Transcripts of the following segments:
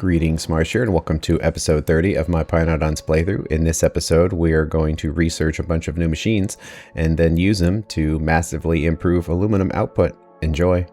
Greetings, Marsh here, and welcome to episode 30 of my Pyanodon's playthrough. In this episode, we are going to research a bunch of new machines and then use them to massively improve aluminum output. Enjoy.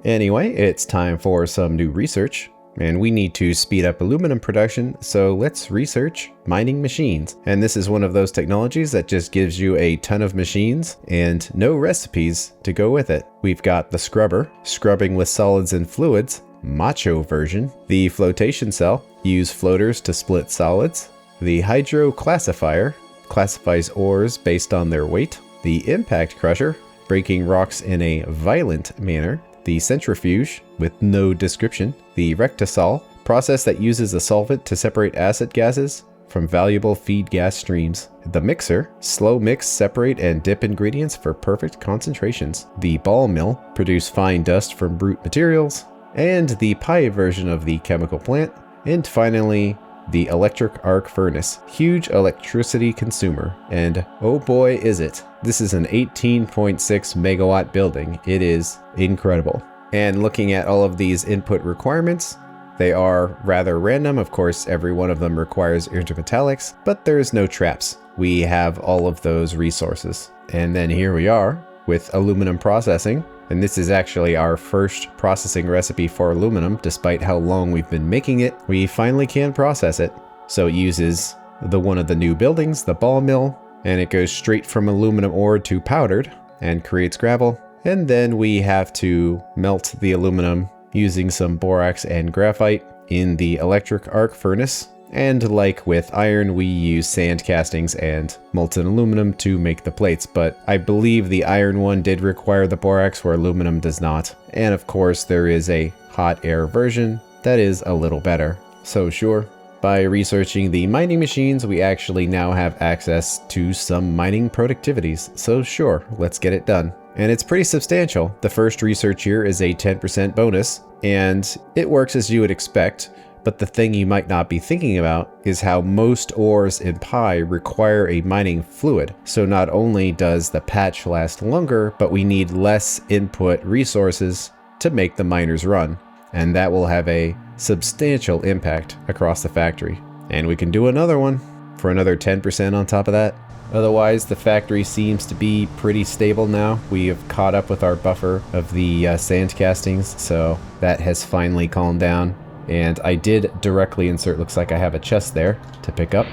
Anyway, it's time for some new research, and we need to speed up aluminum production, so let's research mining machines. And this is one of those technologies that just gives you a ton of machines and no recipes to go with it. We've got the scrubber, scrubbing with solids and fluids, macho version, the flotation cell, use floaters to split solids, the hydro classifier, classifies ores based on their weight, the impact crusher, breaking rocks in a violent manner, the centrifuge with no description, the rectisol, process that uses a solvent to separate acid gases from valuable feed gas streams, the mixer, slow mix, separate and dip ingredients for perfect concentrations, the ball mill, produce fine dust from brute materials, and the pie version of the chemical plant, and finally the electric arc furnace, huge electricity consumer, and oh boy is it. This is an 18.6 megawatt building. It is incredible. And looking at all of these input requirements, they are rather random. Of course, every one of them requires intermetallics, but there's no traps. We have all of those resources. And then here we are with aluminum processing. And this is actually our first processing recipe for aluminum. Despite how long we've been making it, we finally can process it. So it uses one of the new buildings, the ball mill, and it goes straight from aluminum ore to powdered and creates gravel. And then we have to melt the aluminum using some borax and graphite in the electric arc furnace. And like with iron, we use sand castings and molten aluminum to make the plates, but I believe the iron one did require the borax where aluminum does not. And of course, there is a hot air version that is a little better. So sure, by researching the mining machines, we actually now have access to some mining productivities. So sure, let's get it done. And it's pretty substantial. The first research here is a 10% bonus, and it works as you would expect. But the thing you might not be thinking about is how most ores in Pi require a mining fluid. So not only does the patch last longer, but we need less input resources to make the miners run. And that will have a substantial impact across the factory. And we can do another one for another 10% on top of that. Otherwise, the factory seems to be pretty stable now. We have caught up with our buffer of the sand castings, so that has finally calmed down. And I did directly insert, looks like I have a chest there to pick up,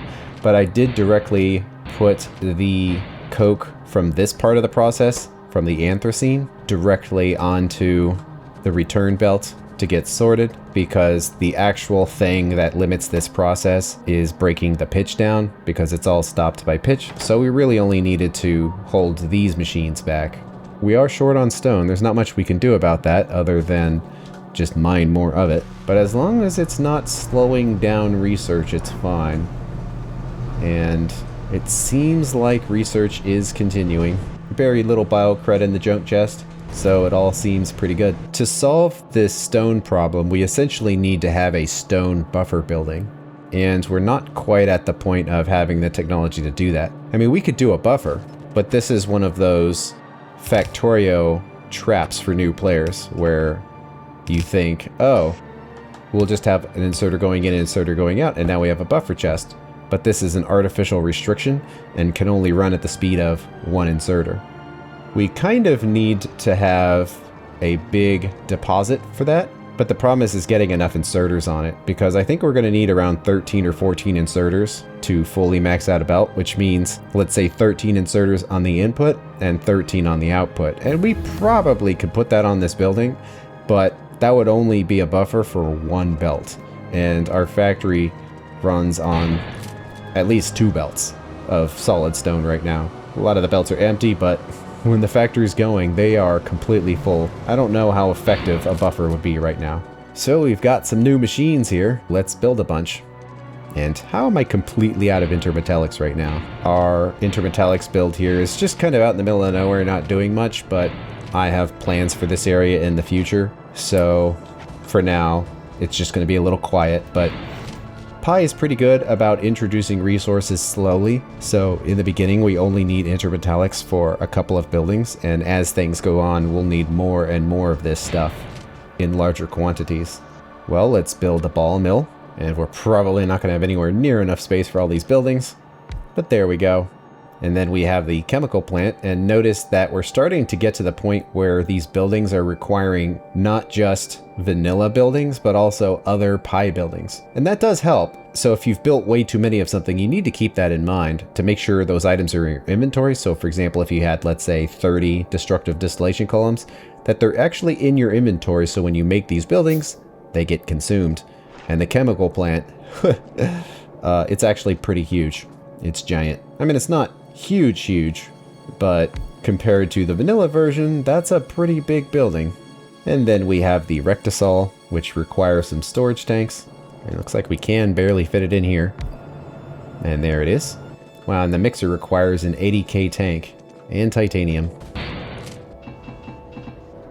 but I did directly put the coke from this part of the process, from the anthracene, directly onto the return belt to get sorted, because the actual thing that limits this process is breaking the pitch down, because it's all stopped by pitch. So we really only needed to hold these machines back. We are short on stone. There's not much we can do about that other than just mine more of it. But as long as it's not slowing down research, it's fine. And it seems like research is continuing. Buried little biocred in the junk chest, so it all seems pretty good. To solve this stone problem, we essentially need to have a stone buffer building. And we're not quite at the point of having the technology to do that. I mean, we could do a buffer, but this is one of those Factorio traps for new players where you think, oh, we'll just have an inserter going in and inserter going out, and now we have a buffer chest. But this is an artificial restriction and can only run at the speed of one inserter. We kind of need to have a big deposit for that, but the problem is getting enough inserters on it, because I think we're going to need around 13 or 14 inserters to fully max out a belt, which means, let's say 13 inserters on the input and 13 on the output. And we probably could put that on this building, but that would only be a buffer for one belt. And our factory runs on at least 2 belts of solid stone right now. A lot of the belts are empty, but when the factory's going, they are completely full. I don't know how effective a buffer would be right now. So we've got some new machines here. Let's build a bunch. And how am I completely out of intermetallics right now? Our intermetallics build here is just kind of out in the middle of nowhere, not doing much, but I have plans for this area in the future. So for now, it's just going to be a little quiet, but Pi is pretty good about introducing resources slowly. So in the beginning, we only need intermetallics for a couple of buildings, and as things go on, we'll need more and more of this stuff in larger quantities. Well, let's build a ball mill, and we're probably not going to have anywhere near enough space for all these buildings, but there we go. And then we have the chemical plant, and notice that we're starting to get to the point where these buildings are requiring not just vanilla buildings, but also other Pi buildings. And that does help. So if you've built way too many of something, you need to keep that in mind to make sure those items are in your inventory. So for example, if you had, let's say, 30 destructive distillation columns, that they're actually in your inventory, so when you make these buildings, they get consumed. And the chemical plant, it's actually pretty huge. It's giant. I mean, it's not huge, but compared to the vanilla version, that's a pretty big building. And then we have the rectisol, which requires some storage tanks. It looks like we can barely fit it in here. And there it is. Wow, and the mixer requires an 80K tank and titanium.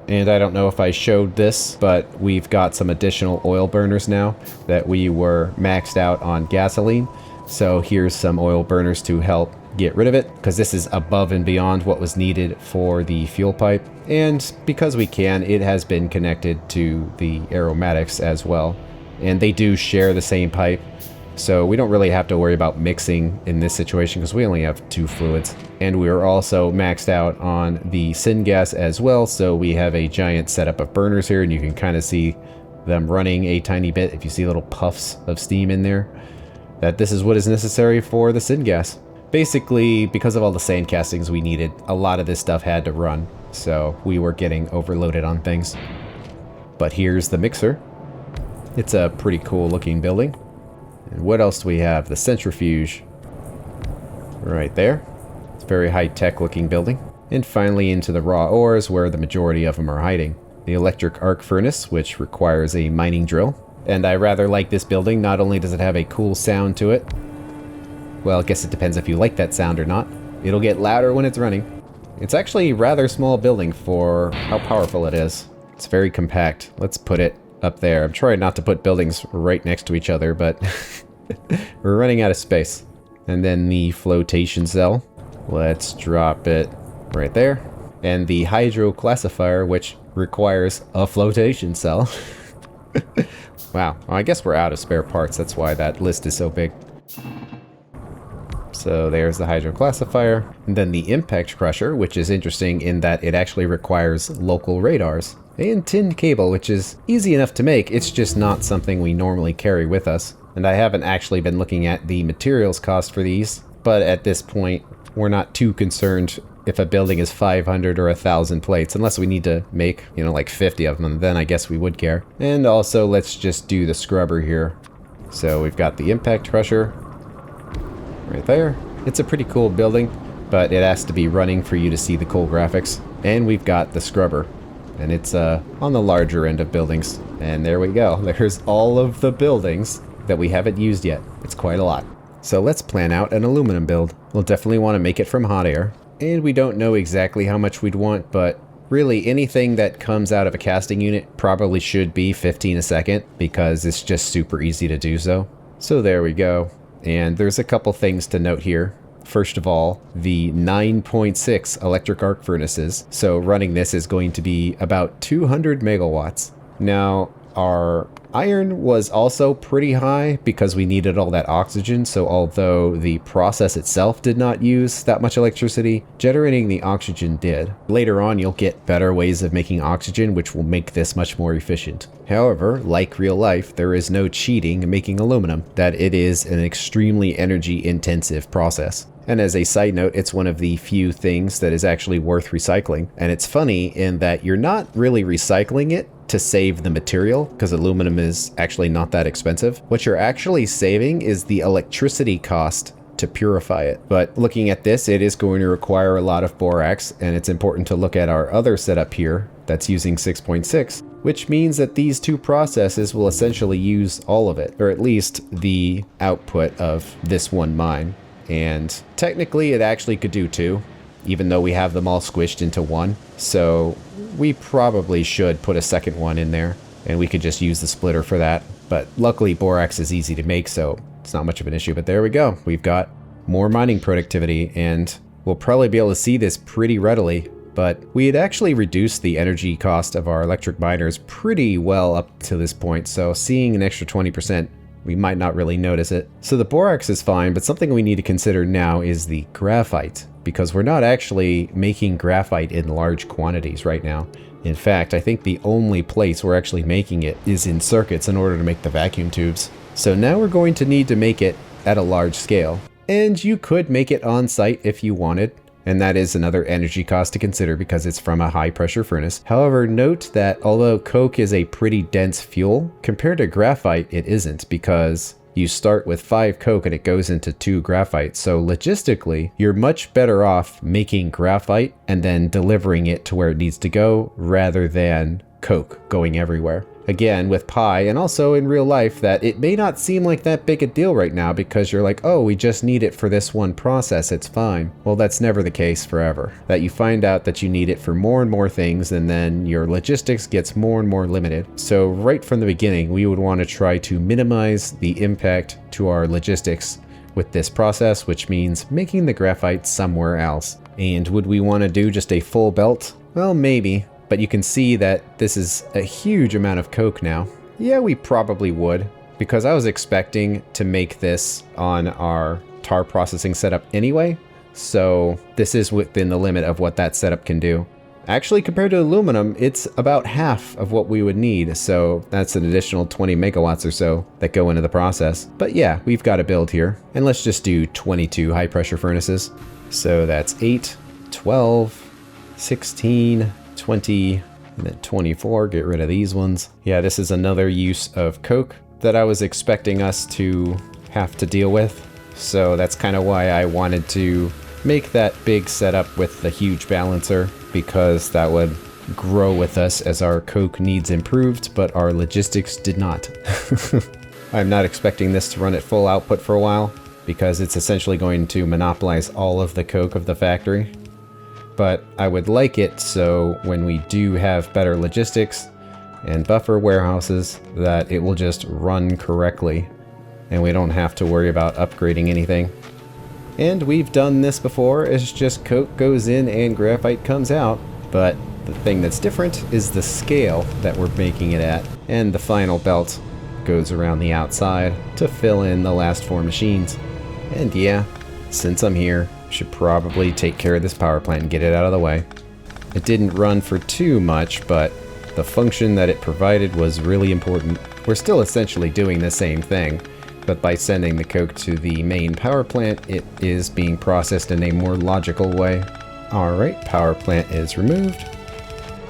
And I don't know if I showed this, but we've got some additional oil burners now that we were maxed out on gasoline. So here's some oil burners to help get rid of it, because this is above and beyond what was needed for the fuel pipe. And because we can, it has been connected to the aromatics as well. And they do share the same pipe. So we don't really have to worry about mixing in this situation because we only have 2 fluids. And we are also maxed out on the syngas as well. So we have a giant setup of burners here, and you can kind of see them running a tiny bit. If you see little puffs of steam in there, that this is what is necessary for the syngas. Basically, because of all the sand castings we needed, a lot of this stuff had to run. So we were getting overloaded on things. But here's the mixer. It's a pretty cool looking building. And what else do we have? The centrifuge. Right there. It's a very high-tech looking building. And finally into the raw ores, where the majority of them are hiding. The electric arc furnace, which requires a mining drill. And I rather like this building. Not only does it have a cool sound to it, well, I guess it depends if you like that sound or not. It'll get louder when it's running. It's actually a rather small building for how powerful it is. It's very compact. Let's put it up there. I'm trying not to put buildings right next to each other, but we're running out of space. And then the flotation cell. Let's drop it right there. And the hydro classifier, which requires a flotation cell. Wow, well, I guess we're out of spare parts. That's why that list is so big. So there's the hydro classifier. And then the impact crusher, which is interesting in that it actually requires local radars. And tin cable, which is easy enough to make. It's just not something we normally carry with us. And I haven't actually been looking at the materials cost for these. But at this point, we're not too concerned if a building is 500 or 1,000 plates, unless we need to make, you know, like 50 of them, then I guess we would care. And also, let's just do the scrubber here. So we've got the impact crusher right there. It's a pretty cool building, but it has to be running for you to see the cool graphics. And we've got the scrubber, and it's on the larger end of buildings. And there we go. There's all of the buildings that we haven't used yet. It's quite a lot. So let's plan out an aluminum build. We'll definitely want to make it from hot air. And we don't know exactly how much we'd want, but really anything that comes out of a casting unit probably should be 15 a second, because it's just super easy to do so. So there we go. And there's a couple things to note here. First of all, the 9.6 electric arc furnaces. So running this is going to be about 200 megawatts. Now, our iron was also pretty high because we needed all that oxygen. So although the process itself did not use that much electricity, generating the oxygen did. Later on, you'll get better ways of making oxygen, which will make this much more efficient. However, like real life, there is no cheating in making aluminum, that it is an extremely energy intensive process. And as a side note, it's one of the few things that is actually worth recycling. And it's funny in that you're not really recycling it to save the material, because aluminum is actually not that expensive. What you're actually saving is the electricity cost to purify it. But looking at this, it is going to require a lot of borax, and it's important to look at our other setup here that's using 6.6, which means that these two processes will essentially use all of it, or at least the output of this one mine. And technically it actually could do 2, even though we have them all squished into 1. So we probably should put a second one in there, and we could just use the splitter for that. But luckily borax is easy to make, so it's not much of an issue. But there we go. We've got more mining productivity, and we'll probably be able to see this pretty readily but we had actually reduced the energy cost of our electric miners pretty well up to this point, so seeing an extra 20%, we might not really notice it. So the borax is fine, but something we need to consider now is the graphite, because we're not actually making graphite in large quantities right now. In fact, I think the only place we're actually making it is in circuits in order to make the vacuum tubes. So now we're going to need to make it at a large scale. And you could make it on site if you wanted, and that is another energy cost to consider because it's from a high pressure furnace. However, note that although coke is a pretty dense fuel, compared to graphite it isn't, because you start with 5 coke and it goes into 2 graphite. So logistically, you're much better off making graphite and then delivering it to where it needs to go rather than coke going everywhere. Again, with Pi and also in real life, that it may not seem like that big a deal right now because you're like, oh, we just need it for this one process, it's fine. Well, that's never the case forever. That you find out that you need it for more and more things, and then your logistics gets more and more limited. So right from the beginning, we would want to try to minimize the impact to our logistics with this process, which means making the graphite somewhere else. And would we want to do just a full belt? Well, maybe. But you can see that this is a huge amount of coke now. Yeah, we probably would, because I was expecting to make this on our tar processing setup anyway, so this is within the limit of what that setup can do. Actually, compared to aluminum, it's about half of what we would need, so that's an additional 20 megawatts or so that go into the process. But yeah, we've got a build here, and let's just do 22 high pressure furnaces. So that's 8, 12, 16, 20, and then 24, get rid of these ones. Yeah, this is another use of coke that I was expecting us to have to deal with. So that's kind of why I wanted to make that big setup with the huge balancer, because that would grow with us as our coke needs improved, but our logistics did not. I'm not expecting this to run at full output for a while, because it's essentially going to monopolize all of the coke of the factory. But I would like it so when we do have better logistics and buffer warehouses, that it will just run correctly and we don't have to worry about upgrading anything. And we've done this before, it's just coke goes in and graphite comes out, but the thing that's different is the scale that we're making it at, and the final belt goes around the outside to fill in the last 4 machines. And yeah, since I'm here, should probably take care of this power plant and get it out of the way. It didn't run for too much, but the function that it provided was really important. We're still essentially doing the same thing, but by sending the coke to the main power plant, it is being processed in a more logical way. Alright, power plant is removed.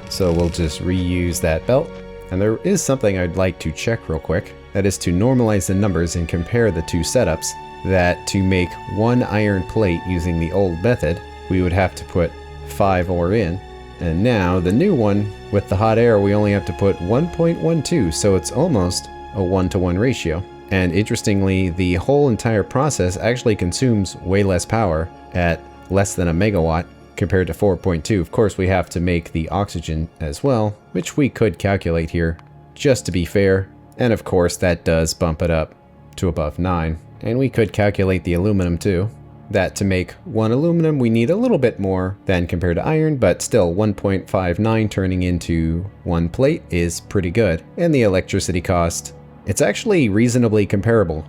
So we'll just reuse that belt. And there is something I'd like to check real quick. That is to normalize the numbers and compare the 2 setups. That to make 1 iron plate using the old method, we would have to put 5 ore in. And now the new one, with the hot air, we only have to put 1.12, so it's almost a 1-to-1 ratio. And interestingly, the whole entire process actually consumes way less power at less than a megawatt compared to 4.2. Of course, we have to make the oxygen as well, which we could calculate here, just to be fair. And of course, that does bump it up to above 9. And we could calculate the aluminum too. That to make 1 aluminum, we need a little bit more than compared to iron, but still 1.59 turning into 1 plate is pretty good. And the electricity cost, it's actually reasonably comparable.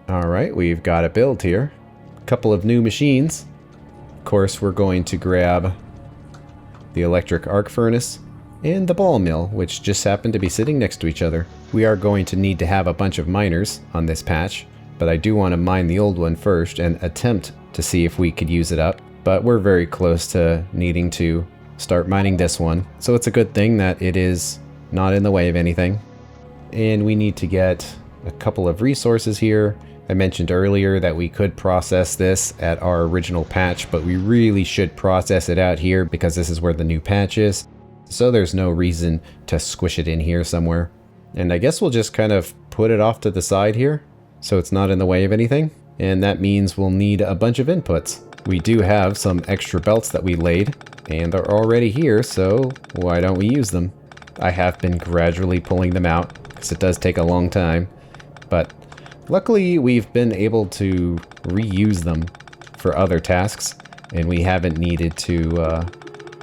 Alright, we've got a build here. A couple of new machines. Of course, we're going to grab the electric arc furnace and the ball mill, which just happen to be sitting next to each other. We are going to need to have a bunch of miners on this patch, but I do want to mine the old one first and attempt to see if we could use it up. But we're very close to needing to start mining this one, so it's a good thing that it is not in the way of anything. And we need to get a couple of resources here. I mentioned earlier that we could process this at our original patch, but we really should process it out here because this is where the new patch is. So there's no reason to squish it in here somewhere. And I guess we'll just kind of put it off to the side here, so it's not in the way of anything. And that means we'll need a bunch of inputs. We do have some extra belts that we laid, and they're already here, so why don't we use them? I have been gradually pulling them out, because it does take a long time. But luckily, we've been able to reuse them for other tasks, and we haven't needed to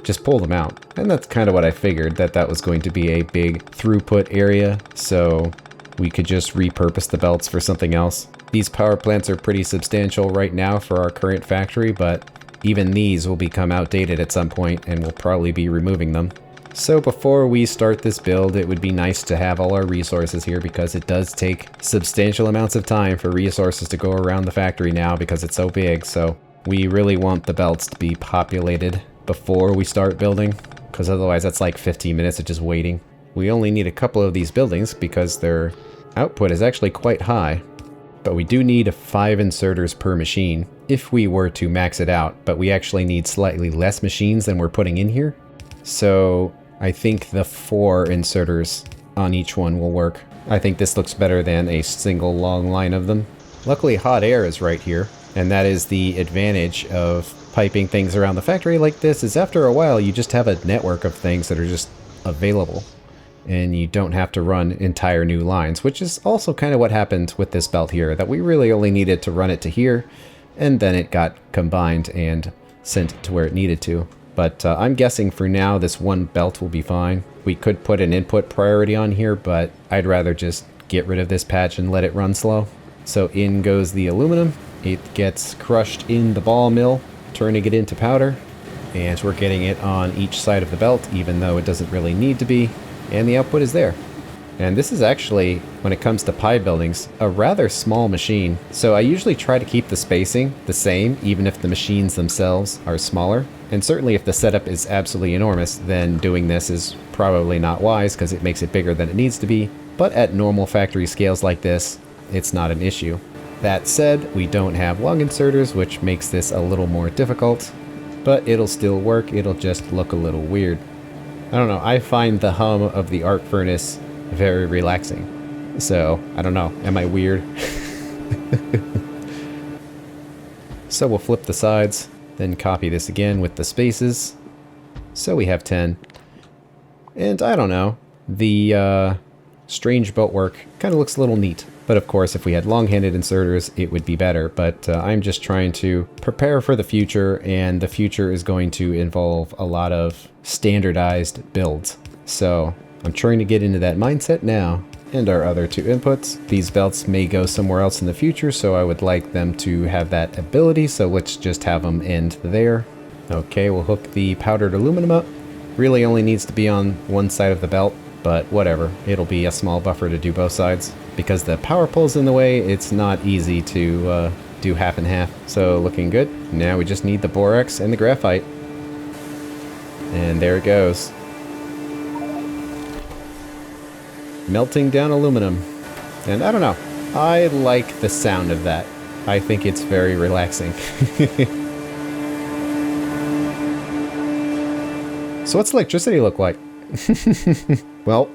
just pull them out. And that's kind of what I figured, that was going to be a big throughput area, so we could just repurpose the belts for something else. These power plants are pretty substantial right now for our current factory, but even these will become outdated at some point, and we'll probably be removing them. So before we start this build, it would be nice to have all our resources here, because it does take substantial amounts of time for resources to go around the factory now because it's so big. So we really want the belts to be populated before we start building, because otherwise that's like 15 minutes of just waiting. We only need a couple of these buildings because their output is actually quite high, but we do need 5 inserters per machine if we were to max it out, but we actually need slightly less machines than we're putting in here. So I think the 4 inserters on each one will work. I think this looks better than a single long line of them. Luckily, hot air is right here, and that is the advantage of piping things around the factory like this, is after a while you just have a network of things that are just available, and you don't have to run entire new lines, which is also kind of what happened with this belt here, that we really only needed to run it to here, and then it got combined and sent to where it needed to. But I'm guessing for now this one belt will be fine. We could put an input priority on here, but I'd rather just get rid of this patch and let it run slow. So in goes the aluminum. It gets crushed in the ball mill, turning it into powder, and we're getting it on each side of the belt, even though it doesn't really need to be, and the output is there. And this is actually, when it comes to pie buildings, a rather small machine. So I usually try to keep the spacing the same, even if the machines themselves are smaller. And certainly if the setup is absolutely enormous, then doing this is probably not wise because it makes it bigger than it needs to be. But at normal factory scales like this, it's not an issue. That said, we don't have long inserters, which makes this a little more difficult, but it'll still work. It'll just look a little weird. I don't know, I find the hum of the arc furnace very relaxing. So, I don't know, am I weird? So we'll flip the sides, then copy this again with the spaces. So we have 10. And I don't know, the strange bolt work kind of looks a little neat. But of course, if we had long-handed inserters, it would be better. But I'm just trying to prepare for the future, and the future is going to involve a lot of standardized builds. So I'm trying to get into that mindset now. And our other 2 inputs. These belts may go somewhere else in the future, so I would like them to have that ability. So let's just have them end there. Okay, we'll hook the powdered aluminum up. Really only needs to be on one side of the belt, but whatever. It'll be a small buffer to do both sides. Because the power pole's in the way, it's not easy to do half and half. So looking good. Now we just need the borax and the graphite. And there it goes. Melting down aluminum. And I don't know, I like the sound of that. I think it's very relaxing. So what's electricity look like? Well,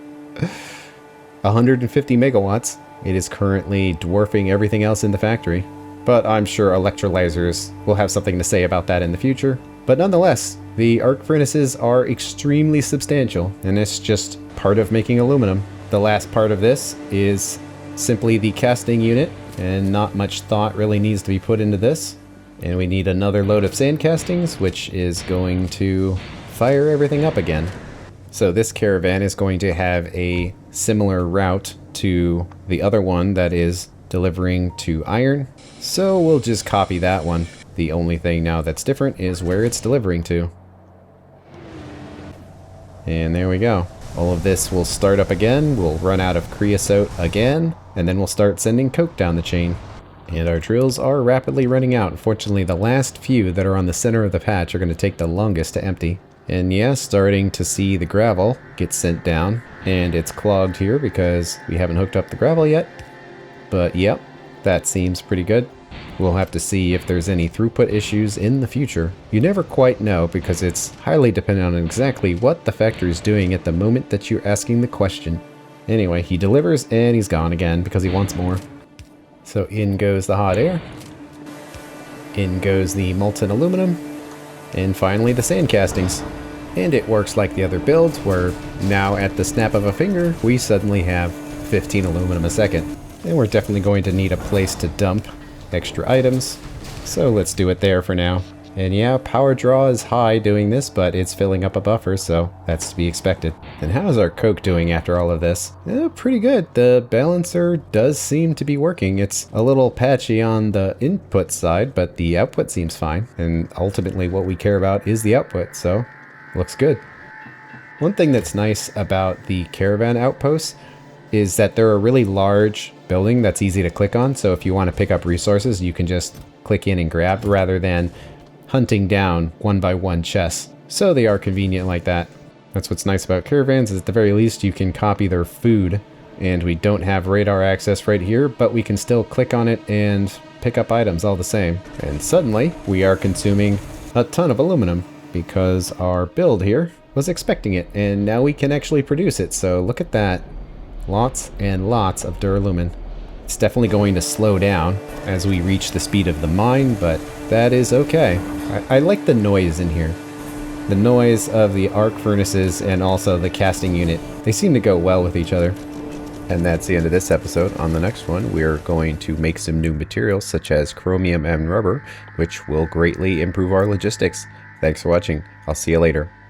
150 megawatts. It is currently dwarfing everything else in the factory. But I'm sure electrolyzers will have something to say about that in the future. But nonetheless, the arc furnaces are extremely substantial, and it's just part of making aluminum. The last part of this is simply the casting unit, and not much thought really needs to be put into this. And we need another load of sand castings, which is going to fire everything up again. So this caravan is going to have a similar route to the other one that is delivering to iron. So we'll just copy that one. The only thing now that's different is where it's delivering to. And there we go. All of this will start up again. We'll run out of creosote again, and then we'll start sending coke down the chain. And our drills are rapidly running out. Unfortunately, the last few that are on the center of the patch are going to take the longest to empty. And yeah, starting to see the gravel get sent down, and it's clogged here because we haven't hooked up the gravel yet. But yep, that seems pretty good. We'll have to see if there's any throughput issues in the future. You never quite know because it's highly dependent on exactly what the factory is doing at the moment that you're asking the question. Anyway, he delivers and he's gone again because he wants more. So in goes the hot air. In goes the molten aluminum. And finally the sand castings. And it works like the other builds, where now at the snap of a finger, we suddenly have 15 aluminum a second. And we're definitely going to need a place to dump extra items, so let's do it there for now. And yeah, power draw is high doing this, but it's filling up a buffer, so that's to be expected. And how is our coke doing after all of this? Pretty good. The balancer does seem to be working. It's a little patchy on the input side, but the output seems fine. And ultimately what we care about is the output, so looks good. One thing that's nice about the caravan outposts is that they're a really large building that's easy to click on. So if you want to pick up resources, you can just click in and grab rather than hunting down one by one chests. So they are convenient like that. That's what's nice about caravans, is at the very least you can copy their food. And we don't have radar access right here, but we can still click on it and pick up items all the same. And suddenly we are consuming a ton of aluminum because our build here was expecting it, and now we can actually produce it. So look at that. Lots and lots of duralumin. It's definitely going to slow down as we reach the speed of the mine, but that is okay. I like the noise in here. The noise of the arc furnaces and also the casting unit. They seem to go well with each other. And that's the end of this episode. On the next one, we're going to make some new materials such as chromium and rubber, which will greatly improve our logistics. Thanks for watching. I'll see you later.